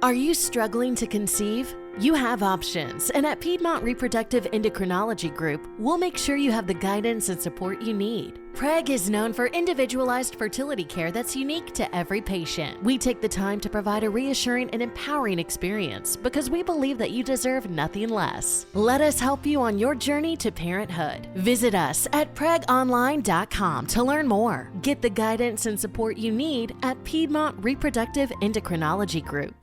Are you struggling to conceive? You have options, and at Piedmont Reproductive Endocrinology Group, we'll make sure you have the guidance and support you need. PREG is known for individualized fertility care that's unique to every patient. We take the time to provide a reassuring and empowering experience because we believe that you deserve nothing less. Let us help you on your journey to parenthood. Visit us at pregonline.com to learn more. Get the guidance and support you need at Piedmont Reproductive Endocrinology Group.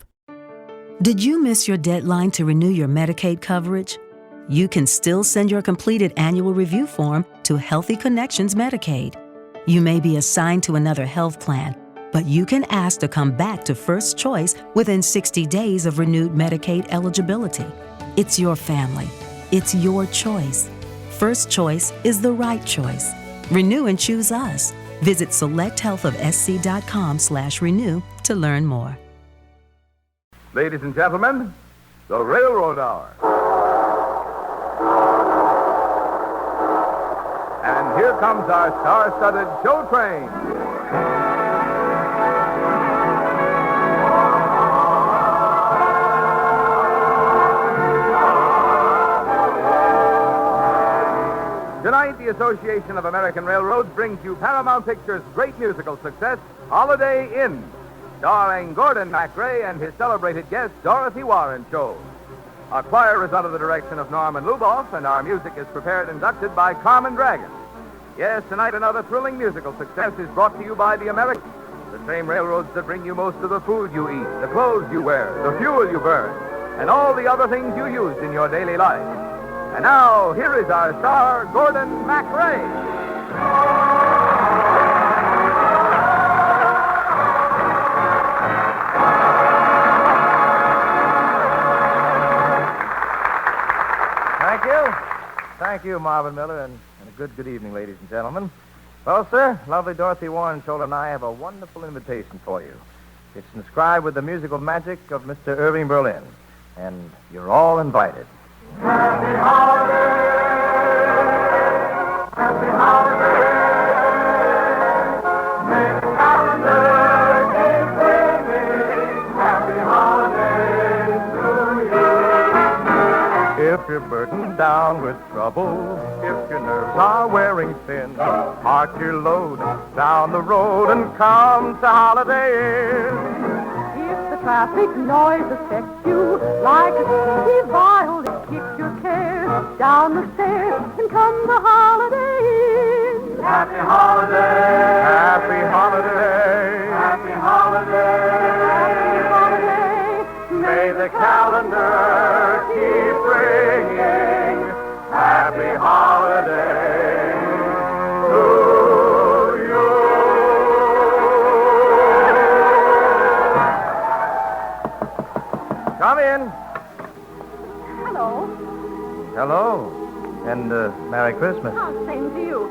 Did you miss your deadline to renew your Medicaid coverage? You can still send your completed annual review form to Healthy Connections Medicaid. You may be assigned to another health plan, but you can ask to come back to First Choice within 60 days of renewed Medicaid eligibility. It's your family. It's your choice. First Choice is the right choice. Renew and choose us. Visit selecthealthofsc.com/renew to learn more. Ladies and gentlemen, the Railroad Hour. And here comes our star-studded show train. Tonight, the Association of American Railroads brings you Paramount Pictures' great musical success, Holiday Inn, starring Gordon MacRae and his celebrated guest, Dorothy Warren Cho. Our choir is under the direction of Norman Luboff, and our music is prepared and conducted by Carmen Dragon. Yes, tonight another thrilling musical success is brought to you by the Americans, the same railroads that bring you most of the food you eat, the clothes you wear, the fuel you burn, and all the other things you use in your daily life. And now, here is our star, Gordon MacRae. Thank you, Marvin Miller, and a good evening, ladies and gentlemen. Well, sir, lovely Dorothy Warren Scholl and I have a wonderful invitation for you. It's inscribed with the musical magic of Mr. Irving Berlin, and you're all invited. Happy holiday! Happy holiday! May the calendar keep bringing happy holidays to you. If you're burdened down with trouble, if your nerves are wearing thin, park your load down the road and come to Holiday Inn. If the traffic noise affects you like a sleepy violin, kick your cares down the stairs and come to Holiday Inn. Happy holiday! Happy holiday! Happy holiday! Happy holiday! May the calendar keep bringing happy holiday to you. Come in. Hello. Hello. And Merry Christmas. Oh, same to you.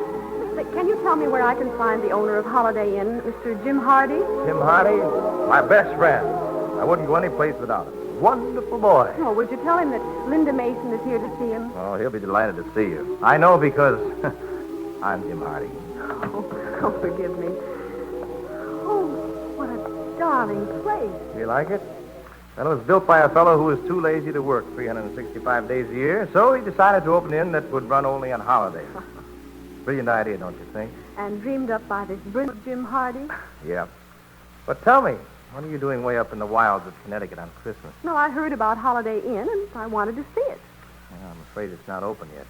Can you tell me where I can find the owner of Holiday Inn, Mr. Jim Hardy? Jim Hardy, my best friend. I wouldn't go any place without him. Wonderful boy. Oh, would you tell him that Linda Mason is here to see him? Oh, he'll be delighted to see you. I know because I'm Jim Hardy. Oh, forgive me. Oh, what a darling place. Do you like it? Well, it was built by a fellow who was too lazy to work 365 days a year, so he decided to open an inn that would run only on holidays. Brilliant idea, don't you think? And dreamed up by this brilliant Jim Hardy? Yeah. But tell me, what are you doing way up in the wilds of Connecticut on Christmas? No, I heard about Holiday Inn, and I wanted to see it. Well, I'm afraid it's not open yet.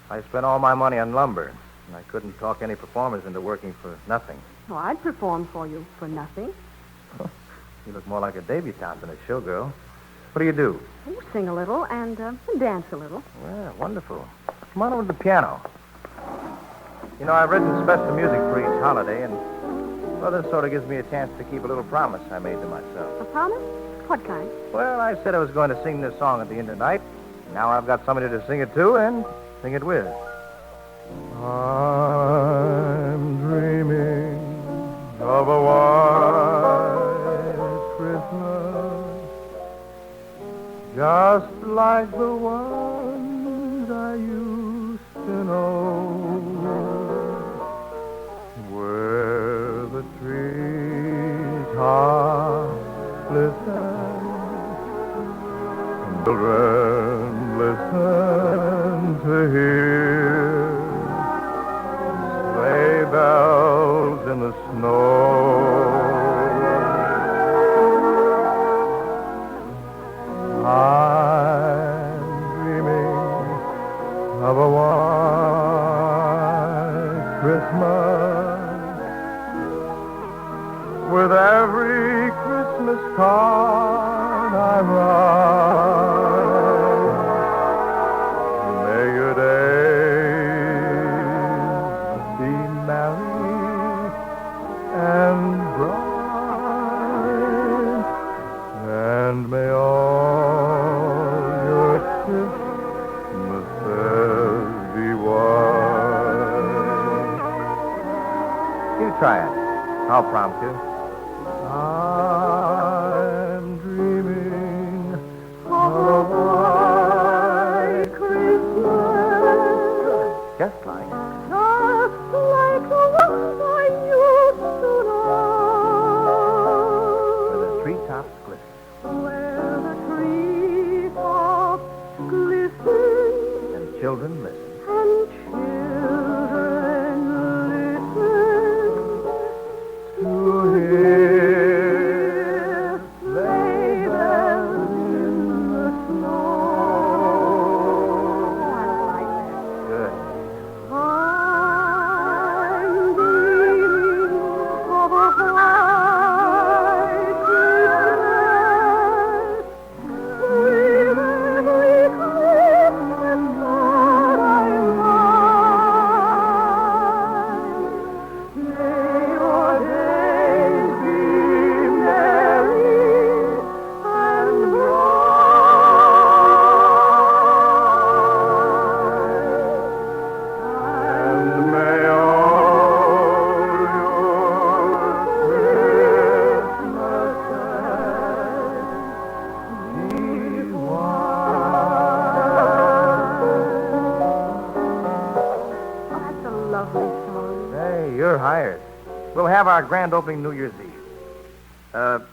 I spent all my money on lumber, and I couldn't talk any performers into working for nothing. Oh, I'd perform for you for nothing. You look more like a debutante than a showgirl. What do you do? You sing a little and dance a little. Well, wonderful. Come on over to the piano. You know, I've written special music for each holiday, and, well, this sort of gives me a chance to keep a little promise I made to myself. A promise? What kind? Well, I said I was going to sing this song at the end of the night. Now I've got somebody to sing it to and sing it with. I'm dreaming of a white Christmas, just like the ones I used to know, where the trees are glisten Children, listen to hear sleigh bells in the snow. I'm dreaming of a white Christmas with every Christmas card I write. May your days be merry and bright, and may all your Christmases be white. You try it. I'll prompt you. I'm dreaming of a white Christmas. Just like it. Just like the one I used to Where the know. treetops glisten Where the treetops glisten and children listen. and children listen To hear sleigh bells in the snow. I like that. Good. I'm dreaming of a white Christmas with every Christmas card I write. May your days be merry and bright. And may all your Christmases be white. Oh, that's a lovely song. Hey, you're hired. We'll have our grand opening New Year's Eve.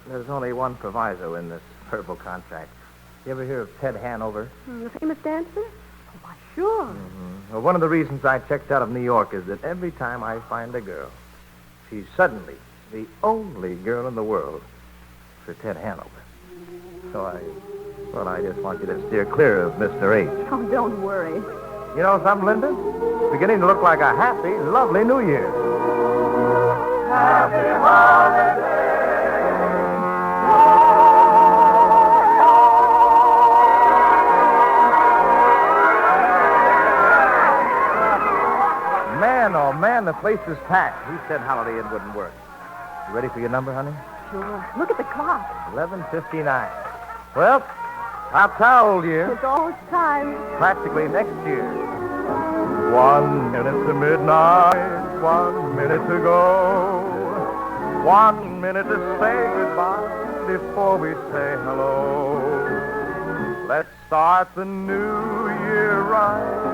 There's only one proviso in this verbal contract. You ever hear of Ted Hanover? The famous dancer? Oh, why, sure. Well, one of the reasons I checked out of New York is that every time I find a girl, she's suddenly the only girl in the world for Ted Hanover. So I just want you to steer clear of Mr. H. Oh, don't worry. You know something, Linda? Beginning to look like a happy, lovely New Year. Happy holidays. Man, oh man, the place is packed. Who said Holiday Inn wouldn't work? You ready for your number, honey? Sure. Look at the clock. 11:59. Well, that's how old you? It's almost time. Practically next year. 1 minute to midnight, 1 minute to go. 1 minute to say goodbye before we say hello. Let's start the new year right.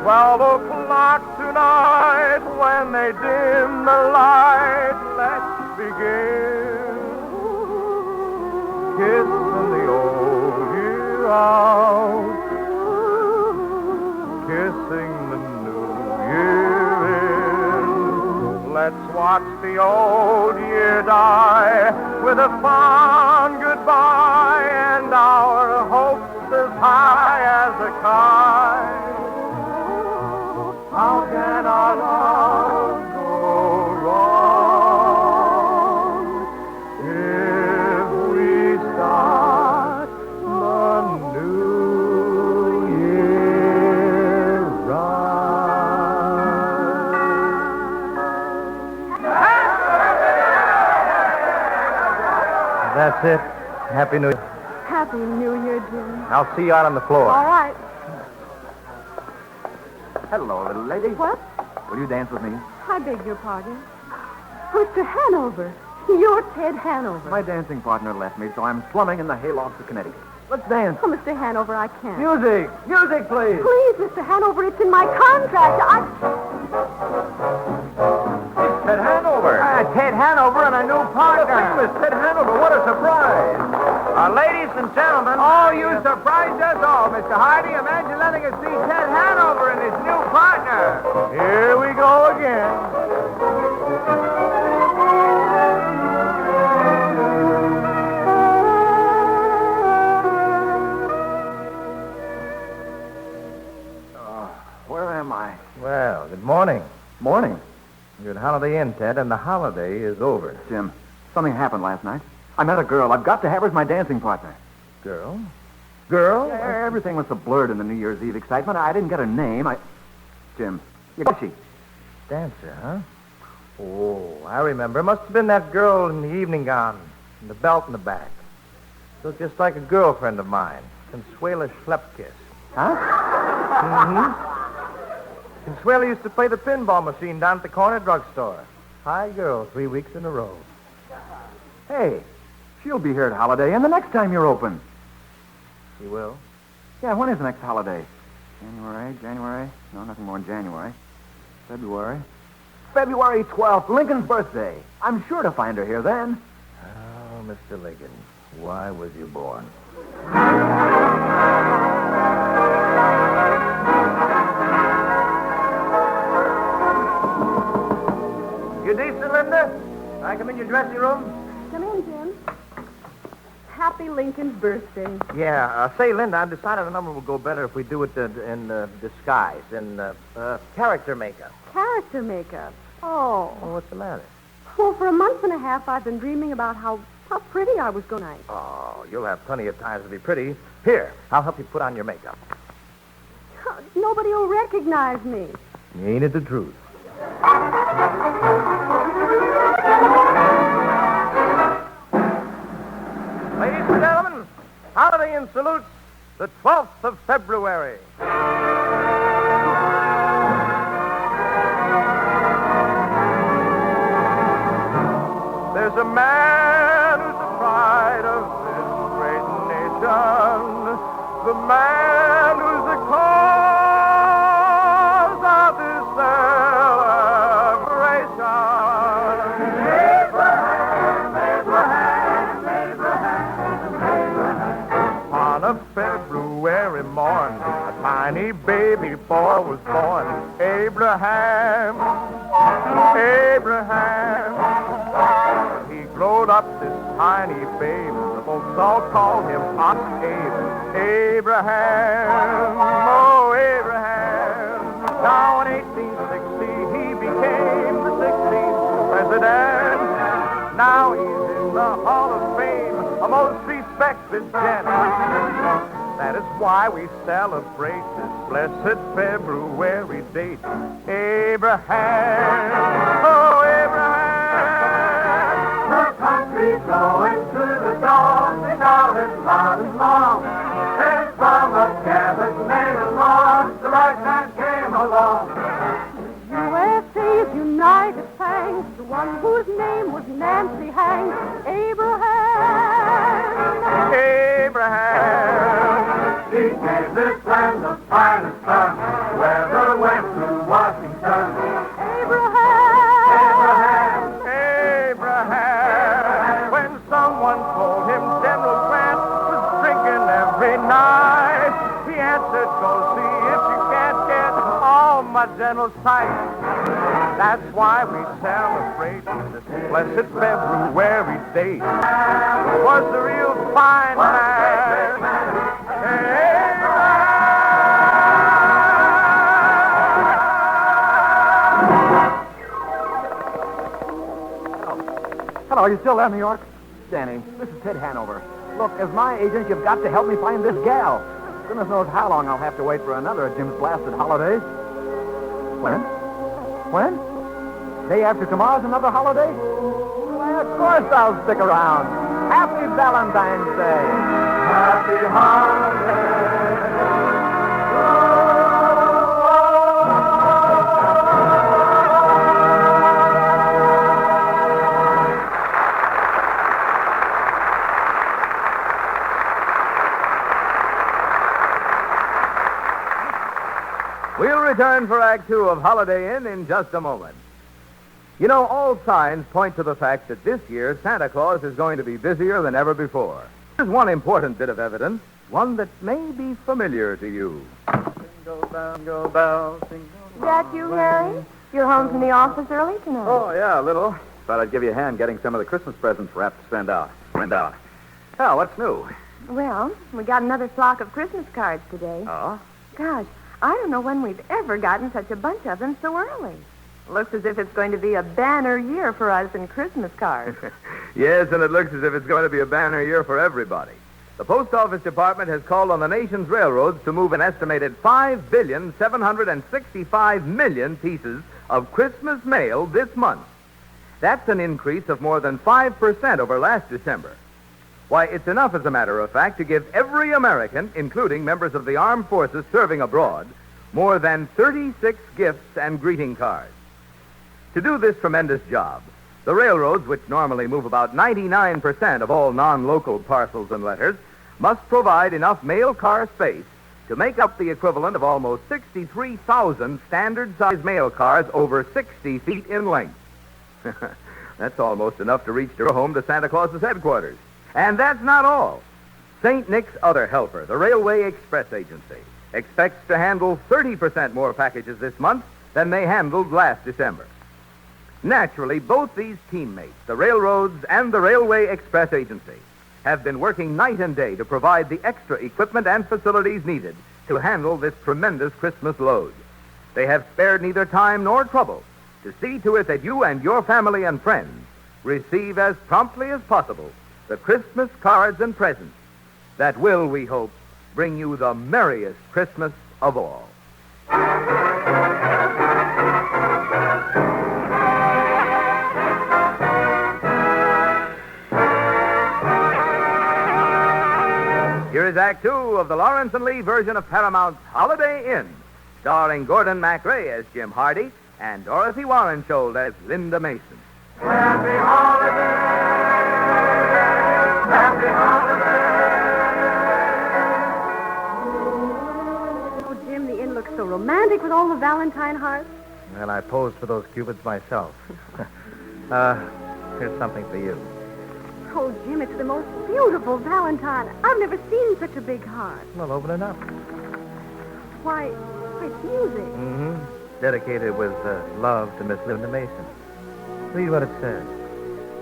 12 o'clock tonight, when they dim the light, let's begin. Kissing the old year out, kissing the new year in. Let's watch the old year die with a fond goodbye and our hopes as high as the kite. How can our love go wrong if we start the new year right? That's it. Happy New Year. Happy New Year, Jim. I'll see you out on the floor. All right. Hello, little lady. What? Will you dance with me? I beg your pardon. Mr. Hanover. You're Ted Hanover. My dancing partner left me, so I'm slumming in the haylofts of Connecticut. Let's dance. Oh, Mr. Hanover, I can't. Music! Music, please! Please, Mr. Hanover, it's in my contract. It's Ted Hanover. Ted Hanover and a new partner. The famous Ted Hanover. What a surprise! Ladies and gentlemen. Oh, you surprised us all, Mr. Hardy. Imagine letting us see Ted Hanover and his new partner. Here we go again. Where am I? Well, good morning. Morning. You're at Holiday Inn, Ted, and the holiday is over. Jim, something happened last night. I met a girl. I've got to have her as my dancing partner. Girl? Girl? Yeah, everything was so blurred in the New Year's Eve excitement. I didn't get her name. Jim, who's she? Dancer, huh? Oh, I remember. Must have been that girl in the evening gown and the belt in the back. Looked just like a girlfriend of mine, Consuela Schlepkiss. Huh? Mm-hmm. Consuela used to play the pinball machine down at the corner drugstore. Hi, girl, 3 weeks in a row. Hey, she'll be here at Holiday Inn the next time you're open. She will? Yeah, when is the next holiday? January? No, nothing more in January. February 12th, Lincoln's birthday. I'm sure to find her here then. Oh, Mr. Lincoln, why was you born? You decent, Linda? Can I come in your dressing room? Come in, Jim. Happy Lincoln's birthday. Yeah, say, Linda, I've decided the number will go better if we do it in disguise, in character makeup. Character makeup. Oh. Oh, what's the matter? Well, for a month and a half, I've been dreaming about how pretty I was going to be. Oh, you'll have plenty of times to be pretty. Here, I'll help you put on your makeup. Nobody will recognize me. Ain't it the truth? Ladies and gentlemen, Holiday Inn salutes the 12th of February. There's a man who's the pride of this great nation, the man who's the cause of this celebration. Abraham. On a February morn, a tiny baby boy was born. Abraham. He growed up, this tiny babe. The folks all call him Aunt Abe. Abraham, oh, Abraham. Now in 1860, he became the 16th president. Now he's in the Hall of Fame, a most respected gent. That is why we celebrate this blessed February date. Abraham, oh, Abraham. The country's going to the dawn, they shout it loud and long. And from a cabin made of logs, the right man came along. USA's united thanks to one whose name was Nancy Hanks. Abraham. Abraham. He gave this land the finest sun, whoever went to Washington. Abraham. Abraham. When someone told him General Grant was drinking every night, he answered, go see if you can't get all my general's sight. That's why we celebrate this blessed February day. It was a real fine man. Hello, are you still there, New York? Danny, this is Ted Hanover. Look, as my agent, you've got to help me find this gal. Goodness knows how long I'll have to wait for another of Jim's blasted holidays. When? Day after tomorrow's another holiday? Why, of course I'll stick around. Happy Valentine's Day. Happy holiday. We'll return for Act Two of Holiday Inn in just a moment. You know, all signs point to the fact that this year Santa Claus is going to be busier than ever before. Here's one important bit of evidence, one that may be familiar to you. Jingle bells, jingle That you, Harry? You're home from the office early tonight. Oh, yeah, a little. Thought I'd give you a hand getting some of the Christmas presents wrapped to send out. Hal, what's new? Well, we got another flock of Christmas cards today. Oh? Gosh, I don't know when we've ever gotten such a bunch of them so early. Looks as if it's going to be a banner year for us in Christmas cards. Yes, and it looks as if it's going to be a banner year for everybody. The Post Office Department has called on the nation's railroads to move an estimated 5,765,000,000 pieces of Christmas mail this month. That's an increase of more than 5% over last December. Why, it's enough, as a matter of fact, to give every American, including members of the armed forces serving abroad, more than 36 gifts and greeting cards. To do this tremendous job, the railroads, which normally move about 99% of all non-local parcels and letters, must provide enough mail car space to make up the equivalent of almost 63,000 standard-sized mail cars over 60 feet in length. That's almost enough to reach your home to Santa Claus's headquarters. And that's not all. St. Nick's other helper, the Railway Express Agency, expects to handle 30% more packages this month than they handled last December. Naturally, both these teammates, the railroads and the Railway Express Agency, have been working night and day to provide the extra equipment and facilities needed to handle this tremendous Christmas load. They have spared neither time nor trouble to see to it that you and your family and friends receive as promptly as possible the Christmas cards and presents that will, we hope, bring you the merriest Christmas of all. Here is Act Two of the Lawrence and Lee version of Paramount's Holiday Inn, starring Gordon MacRae as Jim Hardy and Dorothy Warrenshold as Linda Mason. Happy holidays! Happy holidays! Oh, Jim, the inn looks so romantic with all the Valentine hearts. Well, I posed for those cupids myself. Here's something for you. Oh, Jim, it's the most beautiful Valentine. I've never seen such a big heart. Well, open it up. Why, it's music. Mm-hmm. Dedicated with love to Miss Linda Mason. Read what it says.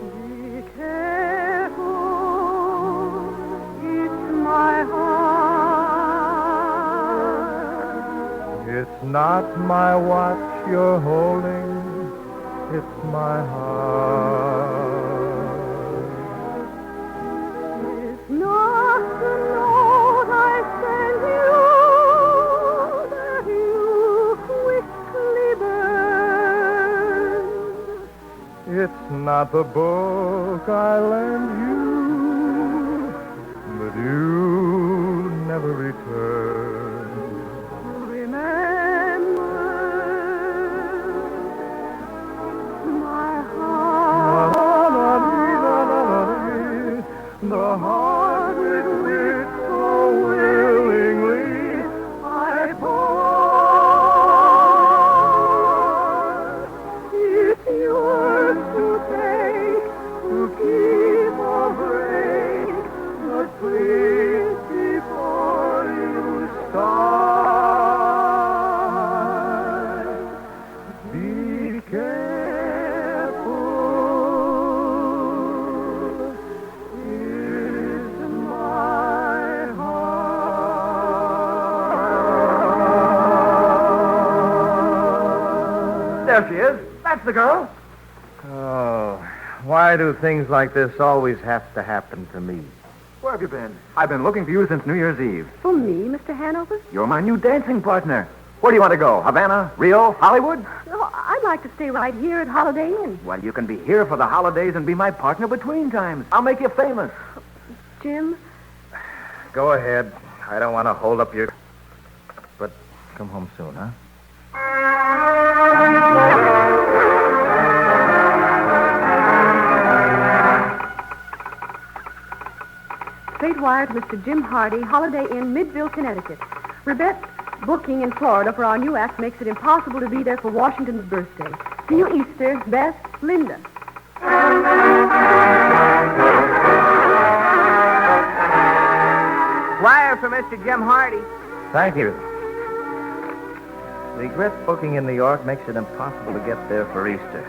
Be careful, it's my heart. It's not my watch you're holding, it's my heart. It's not the note I send you that you quickly burn. It's not the book I lend you, but you never return. Remember, my heart, The heart with which so willingly I pour. It's yours to take, to keep or break, but please before you start, be careful. It's my heart. There she is. That's the girl. Oh, why do things like this always have to happen to me? Where have you been? I've been looking for you since New Year's Eve. For me, Mr. Hanover? You're my new dancing partner. Where do you want to go? Havana? Rio? Hollywood? No, I'd like to stay right here at Holiday Inn. Well, you can be here for the holidays and be my partner between times. I'll make you famous. Jim? Go ahead. I don't want to hold up your... But come home soon, huh? Straight wire to Mr. Jim Hardy, Holiday Inn, Midville, Connecticut. Rebet booking in Florida for our new act makes it impossible to be there for Washington's birthday. See you Easter. Best, Linda. for Mr. Jim Hardy. Thank you. Secret booking in New York makes it impossible to get there for Easter.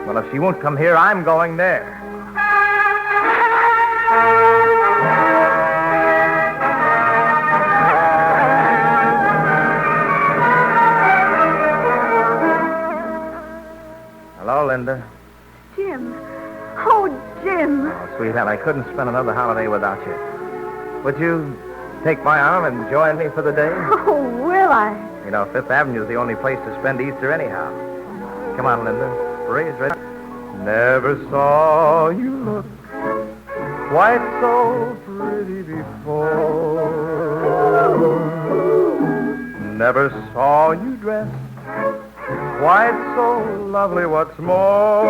Well, if she won't come here, I'm going there. Hello, Linda. Jim. Oh, Jim. Oh, sweetheart, I couldn't spend another holiday without you. Would you take my arm and join me for the day? Oh, will I? You know, Fifth Avenue is the only place to spend Easter anyhow. Come on, Linda. Raise right. Never saw you look quite so pretty before. Never saw you dress quite so lovely what's more.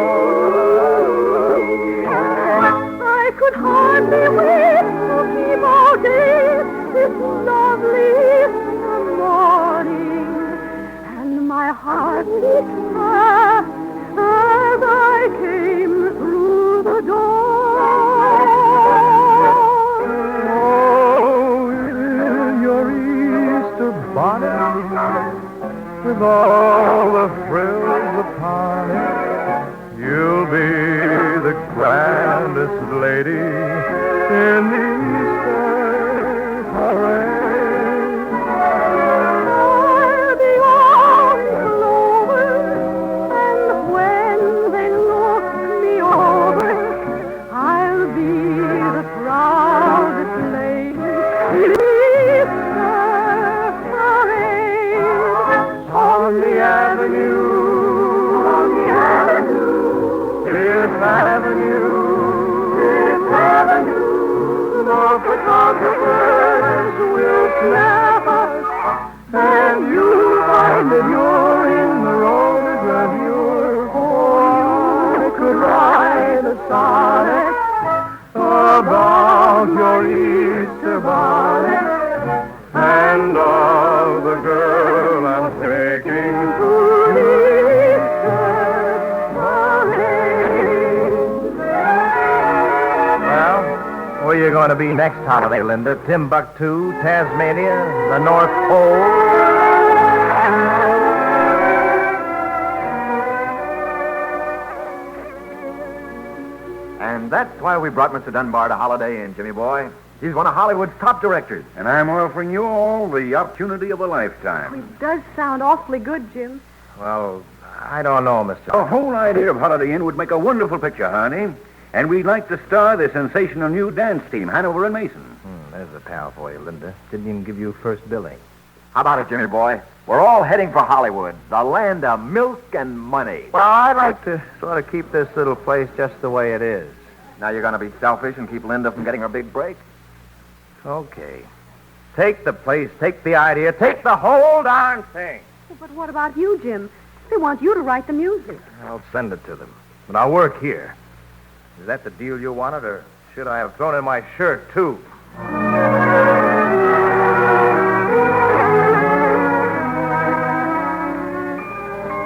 I could hardly wait to keep all day this lovely morning. And my heart beat fast as I came through the door. Oh, in your Easter bonnet, with all the frills upon it, you'll be the grandest lady in the Easter parade. I'll be on clover, and when they look me over, I'll be the proudest lady in the Easter parade. On the avenue, Fifth Avenue, the photographers will snap us, and you'll find that you're in the photograph. You could write a sonnet about your Easter bonnet and of the girl I'm taking to the Easter parade. Well, where are you going to be next holiday, Linda? Timbuktu, Tasmania, the North Pole? And that's why we brought Mr. Dunbar to Holiday Inn, Jimmy boy. He's one of Hollywood's top directors. And I'm offering you all the opportunity of a lifetime. It does sound awfully good, Jim. Well, I don't know, Mr. The whole idea of Holiday Inn would make a wonderful picture, honey. And we'd like to star the sensational new dance team, Hanover and Mason. There's a pal for you, Linda. Didn't even give you first billing. How about it, Jimmy boy? We're all heading for Hollywood, the land of milk and money. Well, I'd like to sort of keep this little place just the way it is. Now you're going to be selfish and keep Linda from getting her big break? Okay. Take the place, take the idea, take the whole darn thing. But what about you, Jim? They want you to write the music. I'll send it to them. But I'll work here. Is that the deal you wanted, or should I have thrown in my shirt, too?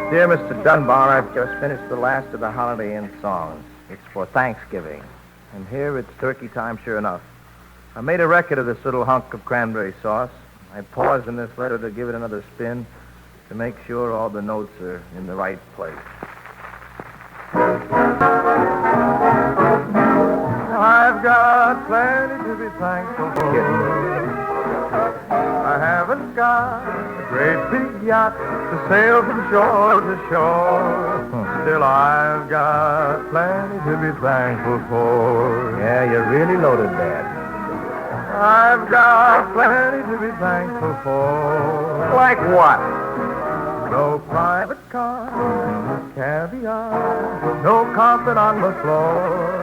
Dear Mr. Dunbar, I've just finished the last of the Holiday Inn songs. It's for Thanksgiving. And here it's turkey time, sure enough. I made a record of this little hunk of cranberry sauce. I paused in this letter to give it another spin to make sure all the notes are in the right place. I've got plenty to be thankful for. I haven't got a great big yacht to sail from shore to shore. Still, I've got plenty to be thankful for. Yeah, you're really loaded, Dad. I've got plenty to be thankful for. Like what? No private car, no caviar, no carpet on the floor.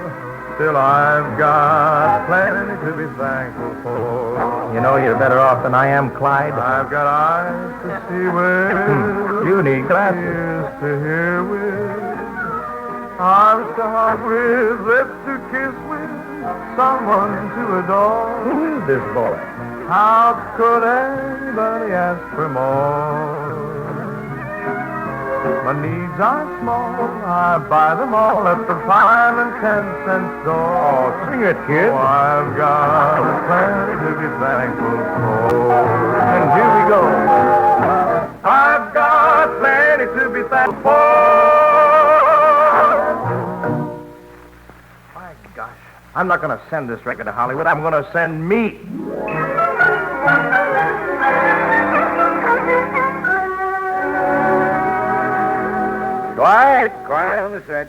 Still, I've got plenty to be thankful for. You know, you're better off than I am, Clyde. I've got eyes to see with. You need glasses. Ears to hear with. Arms to hug with. Lips to kiss with. Someone to adore. Who is this boy? How could anybody ask for more? My needs are small. I buy them all at the 5 and 10 cent store. Oh, sing it, kid. Oh, I've got plenty to be thankful I'm not going to send this record to Hollywood. I'm going to send me. Quiet on the set.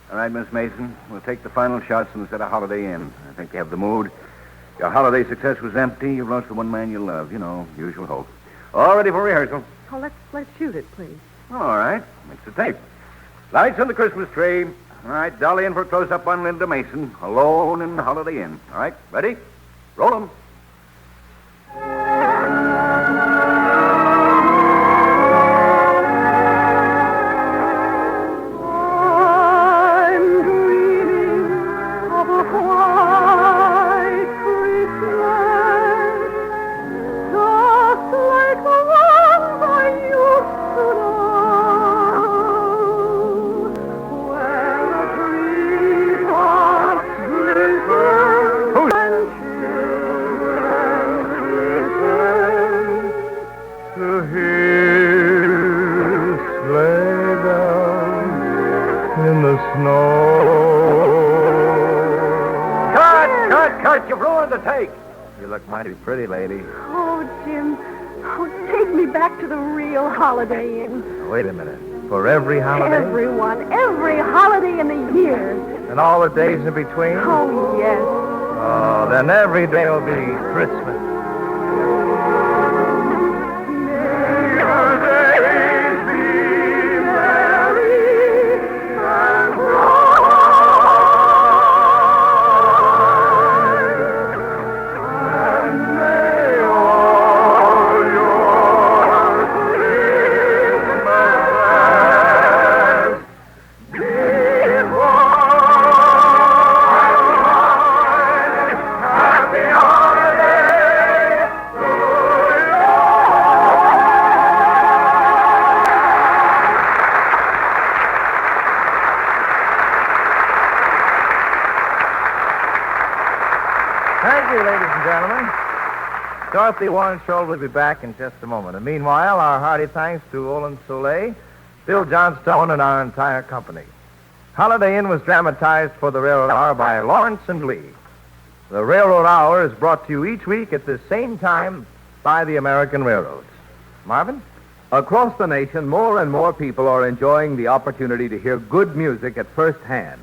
All right, Miss Mason, we'll take the final shots and set a Holiday Inn. I think you have the mood. Your holiday success was empty. You've lost the one man you love. You know, usual hope. All ready for rehearsal. Oh, let's shoot it, please. All right, mix the tape. Lights on the Christmas tree. All right, Dolly in for a close-up on Linda Mason, alone in the Holiday Inn. All right, ready? Roll 'em. Cut! You've ruined the take. You look mighty pretty, lady. Oh, Jim. Oh, take me back to the real Holiday Inn. Wait a minute. For every holiday? Every holiday in the year. And all the days in between? Oh, yes. Oh, then every day will be Christmas. Thank you, ladies and gentlemen. Dorothy Warren-Scholl will be back in just a moment. And meanwhile, our hearty thanks to Olin Soleil, Bill Johnstone, and our entire company. Holiday Inn was dramatized for the Railroad Hour by Lawrence and Lee. The Railroad Hour is brought to you each week at the same time by the American Railroads. Marvin? Across the nation, more and more people are enjoying the opportunity to hear good music at first hand.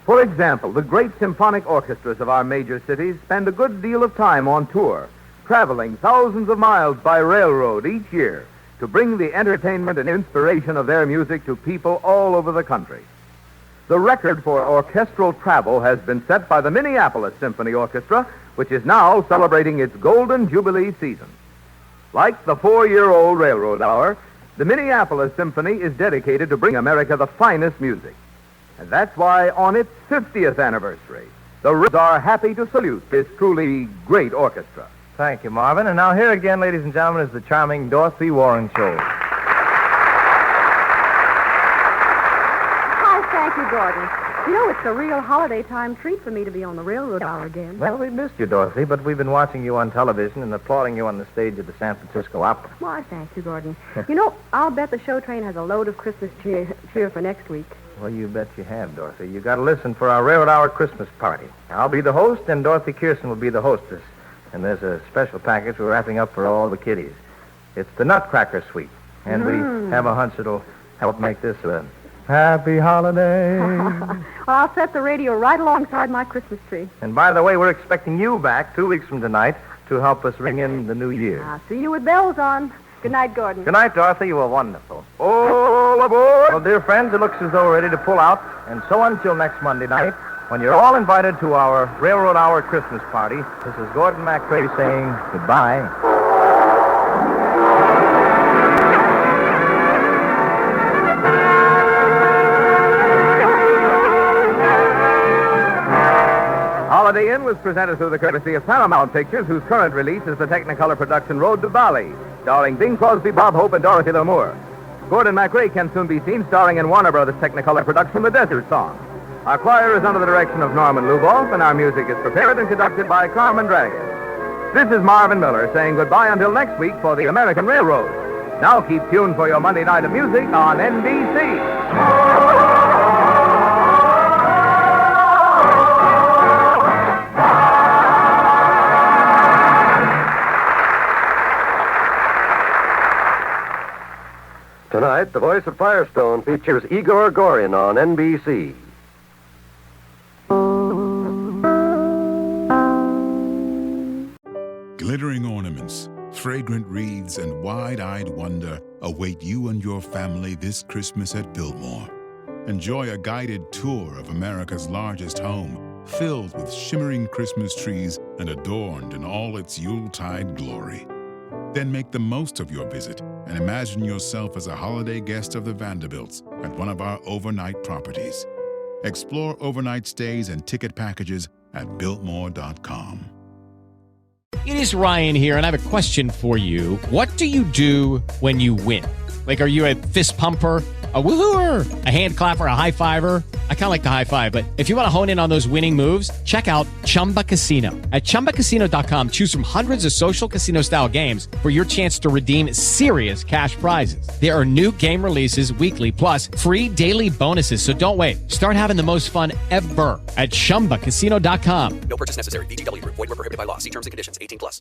For example, the great symphonic orchestras of our major cities spend a good deal of time on tour, traveling thousands of miles by railroad each year to bring the entertainment and inspiration of their music to people all over the country. The record for orchestral travel has been set by the Minneapolis Symphony Orchestra, which is now celebrating its Golden Jubilee season. Like the 4-year-old Railroad Hour, the Minneapolis Symphony is dedicated to bring America the finest music. And that's why on its 50th anniversary, the Reds are happy to salute this truly great orchestra. Thank you, Marvin. And now here again, ladies and gentlemen, is the charming Dorothy Warren-Scholl. Hi, thank you, Gordon. You know, it's a real holiday time treat for me to be on the Railroad Hour again. Well, we missed you, Dorothy, but we've been watching you on television and applauding you on the stage of the San Francisco Opera. Why, thank you, Gordon. You know, I'll bet the show train has a load of Christmas cheer for next week. Well, you bet you have, Dorothy. You got to listen for our Railroad Hour Christmas party. I'll be the host, and Dorothy Kirsten will be the hostess. And there's a special package we're wrapping up for all the kiddies. It's the Nutcracker Suite, and we have a hunch it'll help make this a happy holiday. Well, I'll set the radio right alongside my Christmas tree. And by the way, we're expecting you back 2 weeks from tonight to help us ring in the new year. I'll see you with bells on. Good night, Gordon. Good night, Dorothy. You were wonderful. All aboard! Well, dear friends, it looks as though we're ready to pull out. And so until next Monday night, when you're all invited to our Railroad Hour Christmas party, this is Gordon MacRae saying goodbye. Holiday Inn was presented through the courtesy of Paramount Pictures, whose current release is the Technicolor production Road to Bali, starring Bing Crosby, Bob Hope, and Dorothy Lamour. Gordon MacRae can soon be seen starring in Warner Brothers Technicolor production The Desert Song. Our choir is under the direction of Norman Lugoff, and our music is prepared and conducted by Carmen Dragon. This is Marvin Miller saying goodbye until next week for the American Railroad. Now keep tuned for your Monday night of music on NBC. tonight, the voice of Firestone features Igor Gorin on NBC. Glittering ornaments, fragrant wreaths, and wide-eyed wonder await you and your family this Christmas at Biltmore. Enjoy a guided tour of America's largest home, filled with shimmering Christmas trees and adorned in all its Yuletide glory. Then make the most of your visit and imagine yourself as a holiday guest of the Vanderbilts at one of our overnight properties. Explore overnight stays and ticket packages at Biltmore.com. It is Ryan here, and I have a question for you. What do you do when you win? Like, are you a fist pumper, a woohooer, a hand clapper, a high fiver? I kind of like the high five, but if you want to hone in on those winning moves, check out Chumba Casino. At ChumbaCasino.com, choose from hundreds of social casino-style games for your chance to redeem serious cash prizes. There are new game releases weekly, plus free daily bonuses, so don't wait. Start having the most fun ever at ChumbaCasino.com. No purchase necessary. VGW Group. Void where prohibited by law. See terms and conditions. 18+.